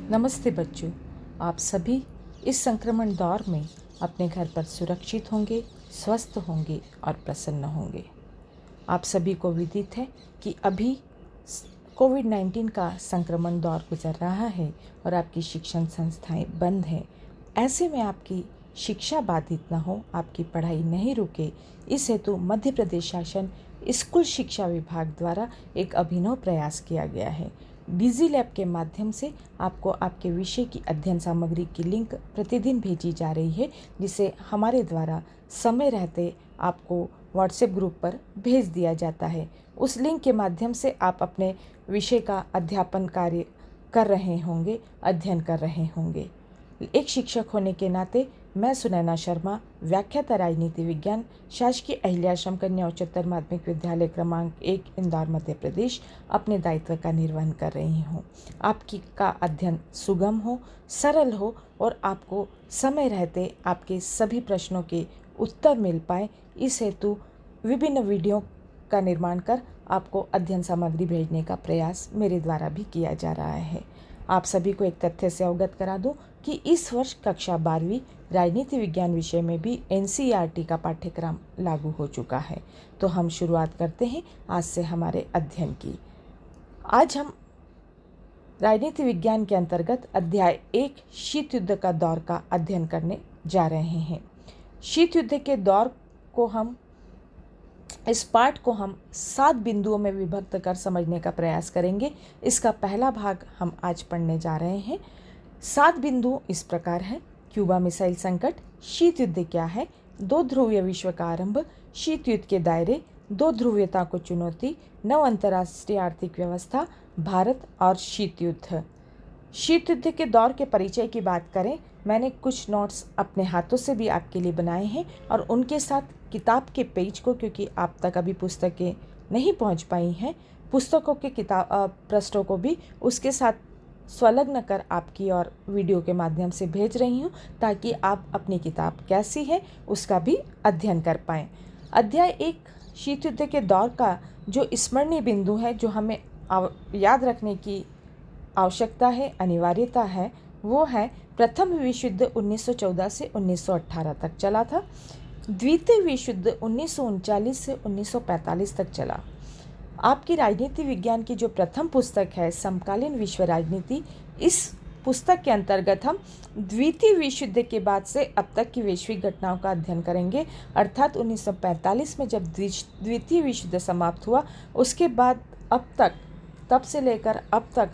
नमस्ते बच्चों, आप सभी इस संक्रमण दौर में अपने घर पर सुरक्षित होंगे, स्वस्थ होंगे और प्रसन्न होंगे। आप सभी को विदित है कि अभी कोविड-19 का संक्रमण दौर गुजर रहा है और आपकी शिक्षण संस्थाएं बंद हैं। ऐसे में आपकी शिक्षा बाधित न हो, आपकी पढ़ाई नहीं रुके, इस हेतु मध्य प्रदेश शासन स्कूल शिक्षा विभाग द्वारा एक अभिनव प्रयास किया गया है। डिजी लैब के माध्यम से आपको आपके विषय की अध्ययन सामग्री की लिंक प्रतिदिन भेजी जा रही है, जिसे हमारे द्वारा समय रहते आपको व्हाट्सएप ग्रुप पर भेज दिया जाता है। उस लिंक के माध्यम से आप अपने विषय का अध्यापन कार्य कर रहे होंगे, अध्ययन कर रहे होंगे। एक शिक्षक होने के नाते मैं सुनैना शर्मा, व्याख्याता राजनीति विज्ञान, शासकीय अहिल्याश्रम कन्या उच्चतर माध्यमिक विद्यालय क्रमांक 1 इंदौर मध्य प्रदेश, अपने दायित्व का निर्वहन कर रही हूँ। आपकी का अध्ययन सुगम हो, सरल हो और आपको समय रहते आपके सभी प्रश्नों के उत्तर मिल पाए, इस हेतु विभिन्न वीडियो का निर्माण कर आपको अध्ययन सामग्री भेजने का प्रयास मेरे द्वारा भी किया जा रहा है। आप सभी को एक तथ्य से अवगत करा दूं कि इस वर्ष कक्षा 12वीं राजनीति विज्ञान विषय में भी एनसीईआरटी का पाठ्यक्रम लागू हो चुका है। तो हम शुरुआत करते हैं आज से हमारे अध्ययन की। आज हम राजनीति विज्ञान के अंतर्गत अध्याय 1 शीत युद्ध का दौर का अध्ययन करने जा रहे हैं। शीत युद्ध के दौर को इस पाठ को हम 7 बिंदुओं में विभक्त कर समझने का प्रयास करेंगे। इसका पहला भाग हम आज पढ़ने जा रहे हैं। 7 बिंदु इस प्रकार हैं: क्यूबा मिसाइल संकट, शीत युद्ध क्या है, 2 ध्रुवीय विश्व का आरंभ, शीत युद्ध के दायरे, 2 ध्रुवीयता को चुनौती, नव अंतर्राष्ट्रीय आर्थिक व्यवस्था, भारत और शीत युद्ध। शीत युद्ध के दौर के परिचय की बात करें, मैंने कुछ नोट्स अपने हाथों से भी आपके लिए बनाए हैं और उनके साथ किताब के पेज को, क्योंकि आप तक अभी पुस्तकें नहीं पहुंच पाई हैं, पुस्तकों के पृष्ठों को भी उसके साथ संलग्न कर आपकी और वीडियो के माध्यम से भेज रही हूं, ताकि आप अपनी किताब कैसी है उसका भी अध्ययन कर पाएँ। अध्याय 1 शीत युद्ध के दौर का जो स्मरणीय बिंदु है, जो हमें याद रखने की आवश्यकता है, अनिवार्यता है, वो है प्रथम विश्व युद्ध 1914 से 1918 तक चला था। द्वितीय विश्व युद्ध 1939 से 1945 तक चला। आपकी राजनीति विज्ञान की जो प्रथम पुस्तक है समकालीन विश्व राजनीति, इस पुस्तक के अंतर्गत हम द्वितीय विश्व युद्ध के बाद से अब तक की वैश्विक घटनाओं का अध्ययन करेंगे। अर्थात 1945 में जब द्वितीय विश्व युद्ध समाप्त हुआ, उसके बाद अब तक, तब से लेकर अब तक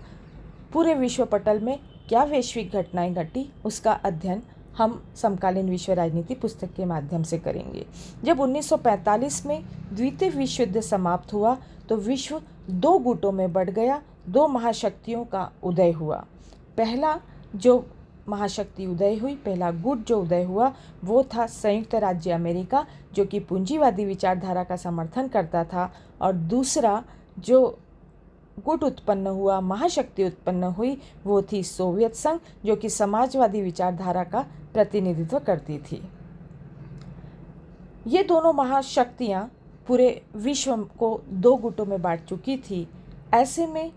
पूरे विश्व पटल में क्या वैश्विक घटनाएं घटी, उसका अध्ययन हम समकालीन विश्व राजनीति पुस्तक के माध्यम से करेंगे। जब 1945 में द्वितीय विश्व युद्ध समाप्त हुआ तो विश्व 2 गुटों में बढ़ गया, 2 महाशक्तियों का उदय हुआ। पहला जो महाशक्ति उदय हुई, पहला गुट जो उदय हुआ, वो था संयुक्त राज्य अमेरिका, जो कि पूंजीवादी विचारधारा का समर्थन करता था, और दूसरा जो गुट उत्पन्न हुआ, महाशक्ति उत्पन्न हुई, वो थी सोवियत संघ, जो कि समाजवादी विचारधारा का प्रतिनिधित्व करती थी। ये दोनों महाशक्तियां पूरे विश्व को 2 गुटों में बांट चुकी थी। ऐसे में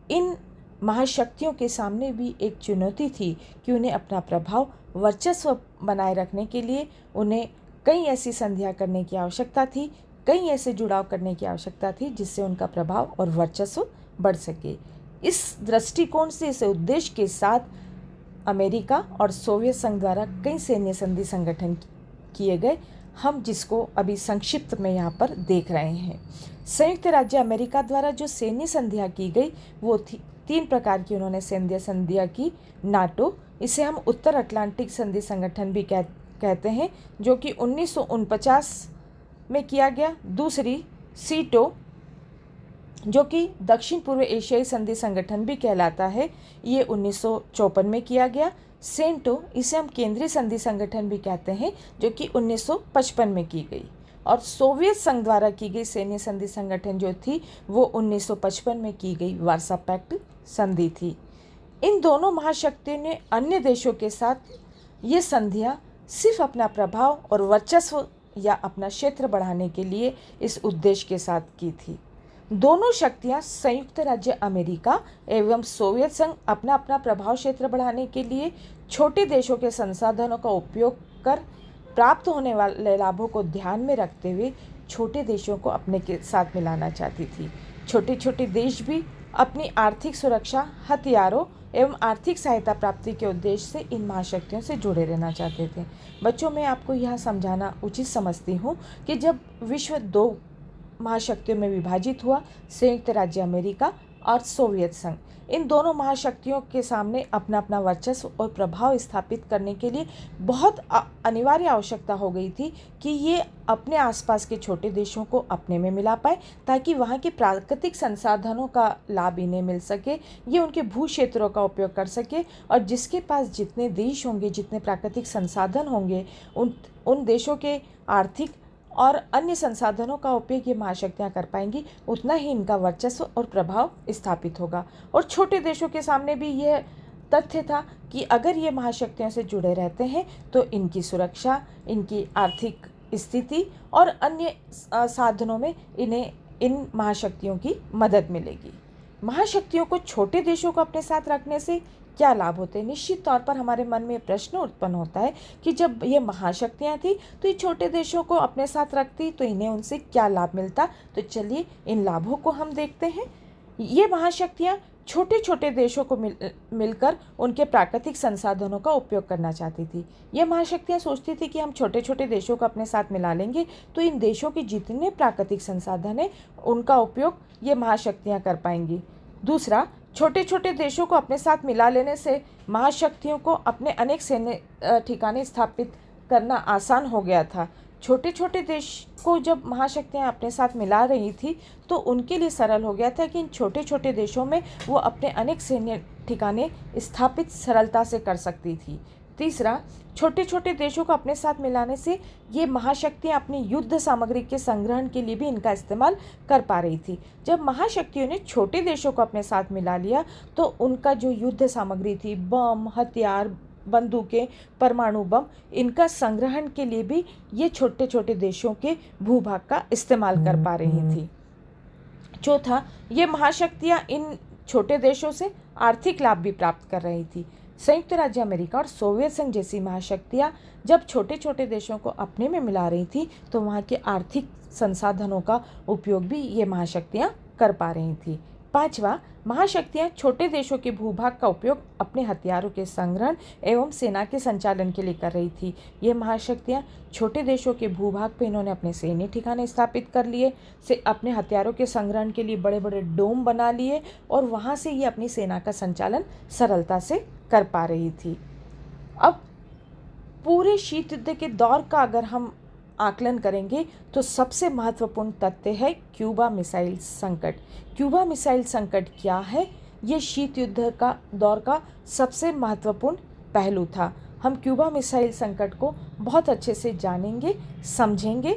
इन महाशक्तियों के सामने भी एक चुनौती थी कि उन्हें अपना प्रभाव, वर्चस्व बनाए रखने के लिए उन्हें कई ऐसी संधियां करने की आवश्यकता थी, कई ऐसे जुड़ाव करने की आवश्यकता थी जिससे उनका प्रभाव और वर्चस्व बढ़ सके। इस दृष्टिकोण से, इस उद्देश्य के साथ अमेरिका और सोवियत संघ द्वारा कई सैन्य संधि संगठन किए गए, हम जिसको अभी संक्षिप्त में यहाँ पर देख रहे हैं। संयुक्त राज्य अमेरिका द्वारा जो सैन्य संधियाँ की गई वो थी 3 प्रकार की। उन्होंने सैन्य संधियाँ की। नाटो, इसे हम उत्तर अटलांटिक संधि संगठन भी कहते हैं, जो कि 1949 में किया गया। दूसरी सीटो, जो कि दक्षिण पूर्व एशियाई संधि संगठन भी कहलाता है, ये 1954 में किया गया। सेंटो, इसे हम केंद्रीय संधि संगठन भी कहते हैं, जो कि 1955 में की गई। और सोवियत संघ द्वारा की गई सैन्य संधि संगठन जो थी वो 1955 में की गई वार्सा पैक्ट संधि थी। इन दोनों महाशक्तियों ने अन्य देशों के साथ ये संधियाँ सिर्फ अपना प्रभाव और वर्चस्व या अपना क्षेत्र बढ़ाने के लिए इस उद्देश्य के साथ की थी। दोनों शक्तियां संयुक्त राज्य अमेरिका एवं सोवियत संघ अपना अपना प्रभाव क्षेत्र बढ़ाने के लिए छोटे देशों के संसाधनों का उपयोग कर प्राप्त होने वाले लाभों को ध्यान में रखते हुए छोटे देशों को अपने के साथ मिलाना चाहती थी। छोटे छोटे देश भी अपनी आर्थिक सुरक्षा, हथियारों एवं आर्थिक सहायता प्राप्ति के उद्देश्य से इन महाशक्तियों से जुड़े रहना चाहते थे। बच्चों, मैं आपको यह समझाना उचित समझती हूँ कि जब विश्व दो महाशक्तियों में विभाजित हुआ, संयुक्त राज्य अमेरिका और सोवियत संघ, इन दोनों महाशक्तियों के सामने अपना अपना वर्चस्व और प्रभाव स्थापित करने के लिए बहुत अनिवार्य आवश्यकता हो गई थी कि ये अपने आसपास के छोटे देशों को अपने में मिला पाए, ताकि वहाँ के प्राकृतिक संसाधनों का लाभ इन्हें मिल सके, ये उनके भू क्षेत्रों का उपयोग कर सके, और जिसके पास जितने देश होंगे, जितने प्राकृतिक संसाधन होंगे, उन देशों के आर्थिक और अन्य संसाधनों का उपयोग ये महाशक्तियाँ कर पाएंगी, उतना ही इनका वर्चस्व और प्रभाव स्थापित होगा। और छोटे देशों के सामने भी यह तथ्य था कि अगर ये महाशक्तियों से जुड़े रहते हैं तो इनकी सुरक्षा, इनकी आर्थिक स्थिति और अन्य साधनों में इन्हें इन महाशक्तियों की मदद मिलेगी। महाशक्तियों को छोटे देशों को अपने साथ रखने से क्या लाभ होते हैं? निश्चित तौर पर हमारे मन में प्रश्न उत्पन्न होता है कि जब ये महाशक्तियाँ थी तो ये छोटे देशों को अपने साथ रखती तो इन्हें उनसे क्या लाभ मिलता। तो चलिए इन लाभों को हम देखते हैं। ये महाशक्तियाँ छोटे छोटे देशों को मिलकर उनके प्राकृतिक संसाधनों का उपयोग करना चाहती थी। ये महाशक्तियाँ सोचती थी कि हम छोटे छोटे देशों को अपने साथ मिला लेंगे तो इन देशों के जितने प्राकृतिक संसाधन हैं उनका उपयोग ये महाशक्तियाँ कर पाएंगी। दूसरा, छोटे छोटे देशों को अपने साथ मिला लेने से महाशक्तियों को अपने अनेक सैन्य ठिकाने स्थापित करना आसान हो गया था। छोटे छोटे देश को जब महाशक्तियाँ अपने साथ मिला रही थी तो उनके लिए सरल हो गया था कि इन छोटे छोटे देशों में वो अपने अनेक सैन्य ठिकाने स्थापित सरलता से कर सकती थी। तीसरा, छोटे छोटे देशों को अपने साथ मिलाने से ये महाशक्तियाँ अपनी युद्ध सामग्री के संग्रहण के लिए भी इनका इस्तेमाल कर पा रही थी। जब महाशक्तियों ने छोटे देशों को अपने साथ मिला लिया तो उनका जो युद्ध सामग्री थी, बम, हथियार, बंदूकें, परमाणु बम, इनका संग्रहण के लिए भी ये छोटे छोटे देशों के भूभाग का इस्तेमाल कर पा रही थी। चौथा, ये महाशक्तियाँ इन छोटे देशों से आर्थिक लाभ भी प्राप्त कर रही थी। संयुक्त राज्य अमेरिका और सोवियत संघ जैसी महाशक्तियाँ जब छोटे छोटे देशों को अपने में मिला रही थी तो वहाँ के आर्थिक संसाधनों का उपयोग भी ये महाशक्तियाँ कर पा रही थी। पांचवा, महाशक्तियाँ छोटे देशों के भूभाग का उपयोग अपने हथियारों के संग्रहण एवं सेना के संचालन के लिए कर रही थी। ये महाशक्तियाँ छोटे देशों के भूभाग पर इन्होंने अपने सैन्य ठिकाने स्थापित कर लिए, से अपने हथियारों के संग्रहण के लिए बड़े बड़े डोम बना लिए और वहाँ से ये अपनी सेना का संचालन सरलता से कर पा रही थी। अब पूरे शीत युद्ध के दौर का अगर हम आकलन करेंगे तो सबसे महत्वपूर्ण तथ्य है क्यूबा मिसाइल संकट। क्यूबा मिसाइल संकट क्या है? ये शीत युद्ध का दौर का सबसे महत्वपूर्ण पहलू था। हम क्यूबा मिसाइल संकट को बहुत अच्छे से जानेंगे, समझेंगे।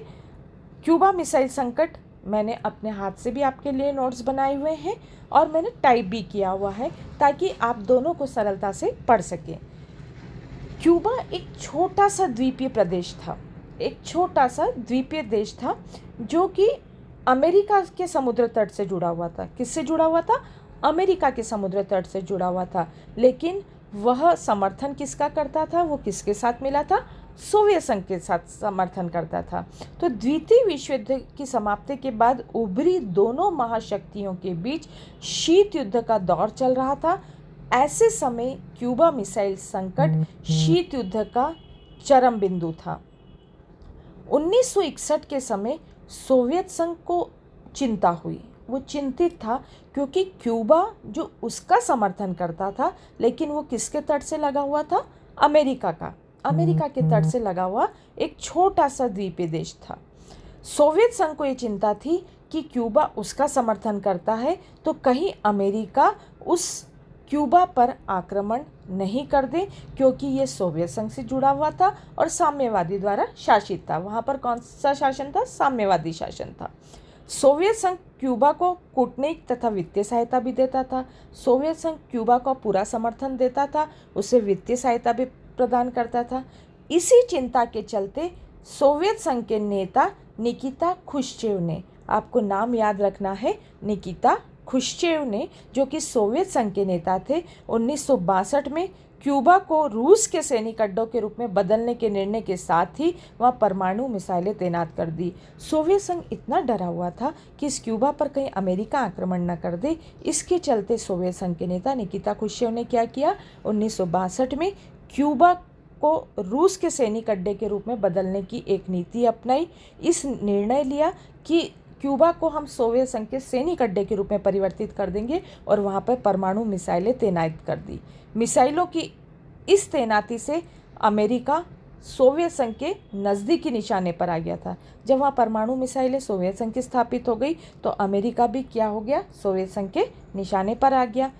क्यूबा मिसाइल संकट मैंने अपने हाथ से भी आपके लिए नोट्स बनाए हुए हैं और मैंने टाइप भी किया हुआ है ताकि आप दोनों को सरलता से पढ़ सकें। क्यूबा एक छोटा सा द्वीपीय प्रदेश था, एक छोटा सा द्वीपीय देश था जो कि अमेरिका के समुद्र तट से जुड़ा हुआ था। किससे जुड़ा हुआ था? अमेरिका के समुद्र तट से जुड़ा हुआ था। लेकिन वह समर्थन किसका करता था? वो किसके साथ मिला था? सोवियत संघ के साथ समर्थन करता था। तो द्वितीय विश्व युद्ध की समाप्ति के बाद उभरी दोनों महाशक्तियों के बीच शीत युद्ध का दौर चल रहा था। ऐसे समय क्यूबा मिसाइल संकट शीत युद्ध का चरम बिंदु था। 1961 के समय सोवियत संघ को चिंता हुई, वो चिंतित था क्योंकि क्यूबा जो उसका समर्थन करता था लेकिन वो किसके तट से लगा हुआ था? अमेरिका का, अमेरिका के तट से लगा हुआ एक छोटा सा द्वीपीय देश था। सोवियत संघ को ये चिंता थी कि क्यूबा उसका समर्थन करता है तो कहीं अमेरिका उस क्यूबा पर आक्रमण नहीं कर दे, क्योंकि ये सोवियत संघ से जुड़ा हुआ था और साम्यवादी द्वारा शासित था। वहाँ पर कौन सा शासन था? साम्यवादी शासन था। सोवियत संघ क्यूबा को कूटनीतिक तथा वित्तीय सहायता भी देता था। सोवियत संघ क्यूबा को पूरा समर्थन देता था, उसे वित्तीय सहायता भी प्रदान करता था। इसी चिंता के चलते सोवियत संघ के नेता निकिता ख्रुश्चेव ने आपको नाम याद रखना है, निकिता खुश्चेव ने, जो कि सोवियत संघ के नेता थे, 1962 में क्यूबा को रूस के सैनिक अड्डों के रूप में बदलने के निर्णय के साथ ही वहाँ परमाणु मिसाइलें तैनात कर दी। सोवियत संघ इतना डरा हुआ था कि इस क्यूबा पर कहीं अमेरिका आक्रमण न कर दे। इसके चलते सोवियत संघ के नेता निकिता खुश्चेव ने क्या किया, 1962 में क्यूबा को रूस के सैनिक अड्डे के रूप में बदलने की एक नीति अपनाई। इस निर्णय लिया कि क्यूबा को हम सोवियत संघ के सैनिक अड्डे के रूप में परिवर्तित कर देंगे और वहाँ पर परमाणु मिसाइलें तैनात कर दी। मिसाइलों की इस तैनाती से अमेरिका सोवियत संघ के नज़दीकी निशाने पर आ गया था। जब वहाँ परमाणु मिसाइलें सोवियत संघ की स्थापित हो गई तो अमेरिका भी क्या हो गया, सोवियत संघ के निशाने पर आ गया।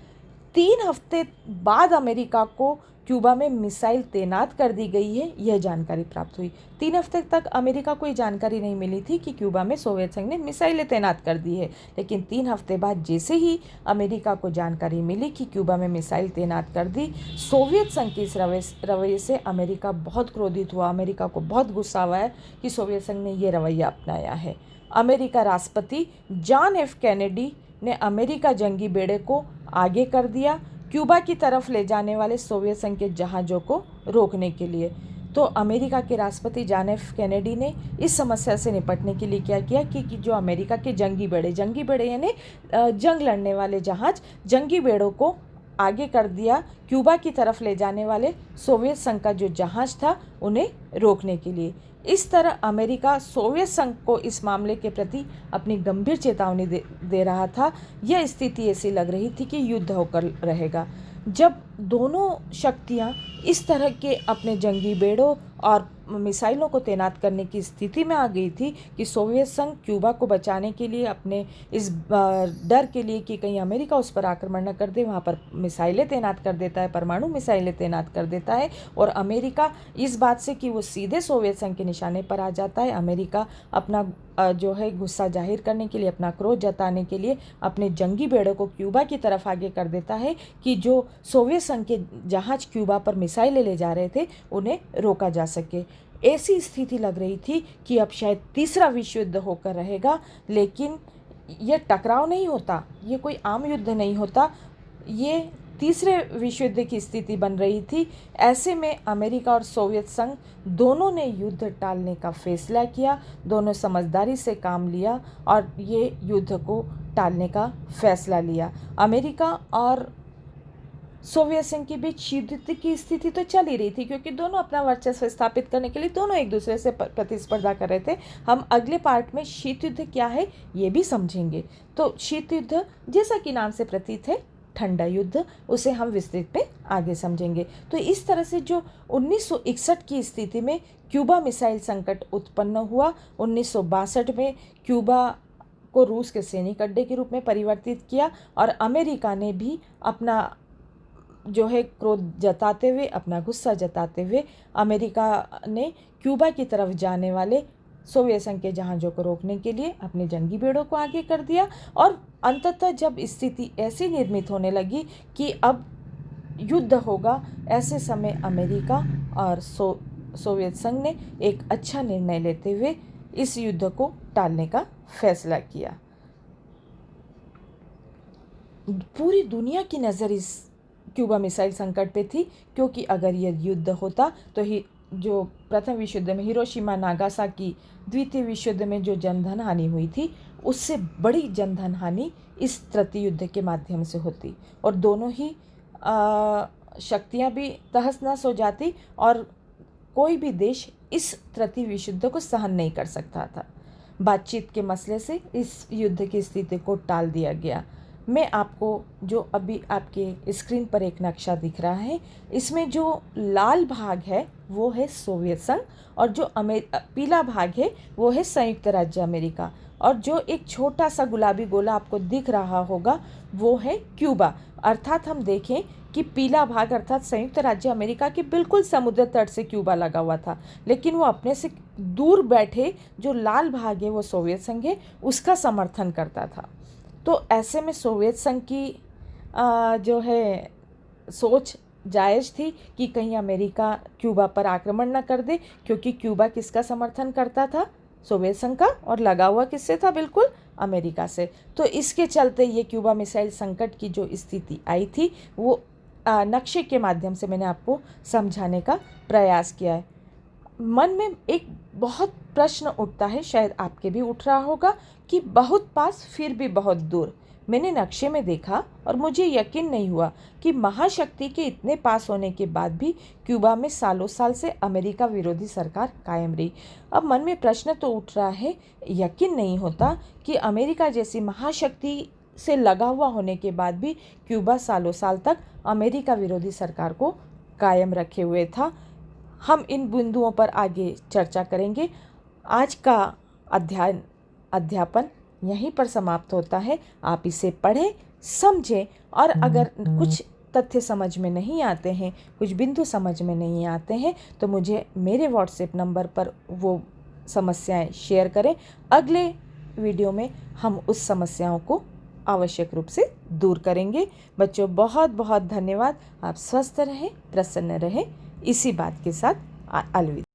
3 हफ्ते बाद अमेरिका को क्यूबा में मिसाइल तैनात कर दी गई है, यह जानकारी प्राप्त हुई। 3 हफ्ते तक अमेरिका को ये जानकारी नहीं मिली थी कि क्यूबा में सोवियत संघ ने मिसाइलें तैनात कर दी है, लेकिन 3 हफ्ते बाद जैसे ही अमेरिका को जानकारी मिली कि क्यूबा में मिसाइल तैनात कर दी, सोवियत संघ के इस रवैये से अमेरिका बहुत क्रोधित हुआ। अमेरिका को बहुत गुस्सा आया कि सोवियत संघ ने ये रवैया अपनाया है। अमेरिका राष्ट्रपति जॉन एफ कैनेडी ने अमेरिका जंगी बेड़े को आगे कर दिया क्यूबा की तरफ ले जाने वाले सोवियत संघ के जहाज़ों को रोकने के लिए। तो अमेरिका के राष्ट्रपति जॉन एफ कैनेडी ने इस समस्या से निपटने के लिए क्या किया कि जो अमेरिका के जंगी बेड़े यानी जंग लड़ने वाले जहाज़, जंगी बेड़ों को आगे कर दिया क्यूबा की तरफ ले जाने वाले सोवियत संघ का जो जहाज़ था उन्हें रोकने के लिए। इस तरह अमेरिका सोवियत संघ को इस मामले के प्रति अपनी गंभीर चेतावनी दे रहा था। यह स्थिति ऐसी लग रही थी कि युद्ध होकर रहेगा। जब दोनों शक्तियां इस तरह के अपने जंगी बेड़ों और मिसाइलों को तैनात करने की स्थिति में आ गई थी कि सोवियत संघ क्यूबा को बचाने के लिए अपने इस डर के लिए कि कहीं अमेरिका उस पर आक्रमण न कर दे, वहाँ पर मिसाइलें तैनात कर देता है, परमाणु मिसाइलें तैनात कर देता है। और अमेरिका इस बात से कि वो सीधे सोवियत संघ के निशाने पर आ जाता है, अमेरिका अपना जो है गुस्सा जाहिर करने के लिए, अपना क्रोध जताने के लिए अपने जंगी बेड़ों को क्यूबा की तरफ आगे कर देता है कि जो सोवियत संघ के जहाज़ क्यूबा पर मिसाइलें ले जा रहे थे उन्हें रोका जा सके। ऐसी स्थिति लग रही थी कि अब शायद तीसरा विश्व युद्ध होकर रहेगा, लेकिन यह टकराव नहीं होता, ये कोई आम युद्ध नहीं होता, ये तीसरे विश्व युद्ध की स्थिति बन रही थी। ऐसे में अमेरिका और सोवियत संघ दोनों ने युद्ध टालने का फैसला किया, दोनों समझदारी से काम लिया और ये युद्ध को टालने का फैसला लिया। अमेरिका और सोवियत संघ के बीच युद्ध की स्थिति तो चल ही रही थी, क्योंकि दोनों अपना वर्चस्व स्थापित करने के लिए दोनों एक दूसरे से प्रतिस्पर्धा कर रहे थे। हम अगले पार्ट में शीत युद्ध क्या है ये भी समझेंगे। तो शीत युद्ध जैसा कि नाम से प्रतीत है ठंडा युद्ध, उसे हम विस्तृत में आगे समझेंगे। तो इस तरह से जो 1961 की स्थिति में क्यूबा मिसाइल संकट उत्पन्न हुआ, 1962 में क्यूबा को रूस के सैनिक अड्डे के रूप में परिवर्तित किया और अमेरिका ने भी अपना जो है क्रोध जताते हुए, अपना गुस्सा जताते हुए अमेरिका ने क्यूबा की तरफ जाने वाले सोवियत संघ के जहाज़ों को रोकने के लिए अपने जंगी बेड़ों को आगे कर दिया। और अंततः जब स्थिति ऐसी निर्मित होने लगी कि अब युद्ध होगा, ऐसे समय अमेरिका और सोवियत संघ ने एक अच्छा निर्णय लेते हुए इस युद्ध को टालने का फैसला किया। पूरी दुनिया की नज़र इस क्यूबा मिसाइल संकट पे थी, क्योंकि अगर यह युद्ध होता तो ही जो प्रथम विश्व युद्ध में हिरोशिमा नागासाकी, द्वितीय विश्व युद्ध में जो जनधन हानि हुई थी, उससे बड़ी जनधन हानि इस तृतीय युद्ध के माध्यम से होती और दोनों ही शक्तियां भी तहस नहस हो जाती और कोई भी देश इस तृतीय विश्व युद्ध को सहन नहीं कर सकता था। बातचीत के मसले से इस युद्ध की स्थिति को टाल दिया गया। मैं आपको जो अभी आपके स्क्रीन पर एक नक्शा दिख रहा है, इसमें जो लाल भाग है वो है सोवियत संघ और जो पीला भाग है वो है संयुक्त राज्य अमेरिका, और जो एक छोटा सा गुलाबी गोला आपको दिख रहा होगा वो है क्यूबा। अर्थात हम देखें कि पीला भाग अर्थात संयुक्त राज्य अमेरिका के बिल्कुल समुद्र तट से क्यूबा लगा हुआ था, लेकिन वो अपने से दूर बैठे जो लाल भाग है वो सोवियत संघ है, उसका समर्थन करता था। तो ऐसे में सोवियत संघ की जो है सोच जायज़ थी कि कहीं अमेरिका क्यूबा पर आक्रमण न कर दे, क्योंकि क्यूबा किसका समर्थन करता था, सोवियत संघ का और लगा हुआ किससे था? बिल्कुल अमेरिका से। तो इसके चलते ये क्यूबा मिसाइल संकट की जो स्थिति आई थी वो नक्शे के माध्यम से मैंने आपको समझाने का प्रयास किया है। मन में एक बहुत प्रश्न उठता है, शायद आपके भी उठ रहा होगा, कि बहुत पास फिर भी बहुत दूर। मैंने नक्शे में देखा और मुझे यकीन नहीं हुआ कि महाशक्ति के इतने पास होने के बाद भी क्यूबा में सालों साल से अमेरिका विरोधी सरकार कायम रही। अब मन में प्रश्न तो उठ रहा है, यकीन नहीं होता कि अमेरिका जैसी महाशक्ति से लगा हुआ होने के बाद भी क्यूबा सालों साल तक अमेरिका विरोधी सरकार को कायम रखे हुए था। हम इन बिंदुओं पर आगे चर्चा करेंगे। आज का अध्यापन यहीं पर समाप्त होता है। आप इसे पढ़ें, समझें और अगर कुछ तथ्य समझ में नहीं आते हैं, कुछ बिंदु समझ में नहीं आते हैं तो मुझे मेरे व्हाट्सएप नंबर पर वो समस्याएं शेयर करें। अगले वीडियो में हम उस समस्याओं को आवश्यक रूप से दूर करेंगे। बच्चों बहुत बहुत धन्यवाद। आप स्वस्थ रहें, प्रसन्न रहें। इसी बात के साथ अलविदा।